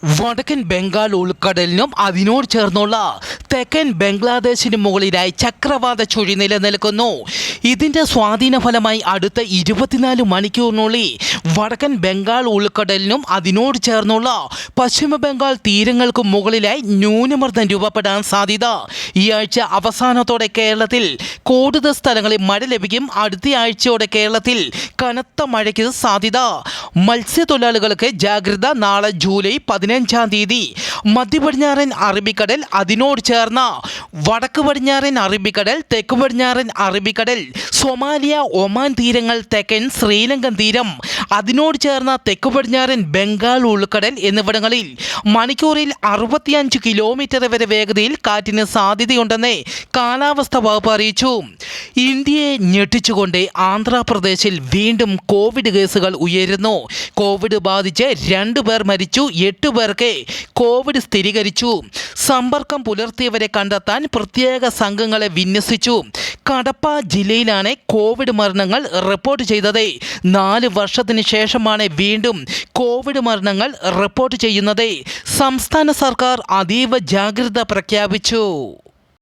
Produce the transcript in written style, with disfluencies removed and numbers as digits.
വടക്കൻ ബംഗാൾ ഉൾക്കടലിനും അതിനോട് ചേർന്നുള്ള തെക്കൻ ബംഗ്ലാദേശിന് മുകളിലായി ചക്രവാത ചുഴി നിലനിൽക്കുന്നു. ഇതിൻ്റെ സ്വാധീന ഫലമായി അടുത്ത 24 മണിക്കൂറിനുള്ളിൽ വടക്കൻ ബംഗാൾ ഉൾക്കടലിനും അതിനോട് ചേർന്നുള്ള പശ്ചിമ ബംഗാൾ തീരങ്ങൾക്കും മുകളിലായി ന്യൂനമർദ്ദം രൂപപ്പെടാൻ സാധ്യത. ഈ ആഴ്ച അവസാനത്തോടെ കേരളത്തിൽ കൂടുതൽ സ്ഥലങ്ങളിൽ മഴ ലഭിക്കും. അടുത്ത ആഴ്ചയോടെ കേരളത്തിൽ കനത്ത മഴയ്ക്ക് സാധ്യത. മത്സ്യത്തൊഴിലാളികൾക്ക് ജാഗ്രത. നാളെ ജൂലൈ 15-ാം തീയതി മധ്യ പടിഞ്ഞാറൻ അറബിക്കടൽ, അതിനോട് ചേർന്ന വടക്ക് പടിഞ്ഞാറൻ അറബിക്കടൽ, തെക്ക് പടിഞ്ഞാറൻ അറബിക്കടൽ, സൊമാലിയ, ഒമാൻ തീരങ്ങൾ, തെക്കൻ ശ്രീലങ്കൻ തീരം, അതിനോട് ചേർന്ന തെക്ക് പടിഞ്ഞാറൻ ബംഗാൾ ഉൾക്കടൽ എന്നിവിടങ്ങളിൽ മണിക്കൂറിൽ 65 കിലോമീറ്റർ വരെ വേഗതയിൽ കാറ്റിന് സാധ്യതയുണ്ടെന്ന് കാലാവസ്ഥാ വകുപ്പ് അറിയിച്ചു. ഇന്ത്യയെ ഞെട്ടിച്ചുകൊണ്ട് ആന്ധ്രാപ്രദേശിൽ വീണ്ടും കോവിഡ് കേസുകൾ ഉയരുന്നു. കോവിഡ് ബാധിച്ച് 2 പേർ മരിച്ചു, 8 പേർക്ക് കോവിഡ് സ്ഥിരീകരിച്ചു. സമ്പർക്കം പുലർത്തിയവരെ കണ്ടെത്താൻ പ്രത്യേക സംഘങ്ങളെ വിന്യസിച്ചു. കടപ്പ ജില്ലയിലാണ് കോവിഡ് മരണങ്ങൾ റിപ്പോർട്ട് ചെയ്തത്. 4 വർഷത്തിന് ശേഷമാണ് വീണ്ടും കോവിഡ് മരണങ്ങൾ റിപ്പോർട്ട് ചെയ്യുന്നത്. സംസ്ഥാന സർക്കാർ അതീവ ജാഗ്രത പ്രഖ്യാപിച്ചു.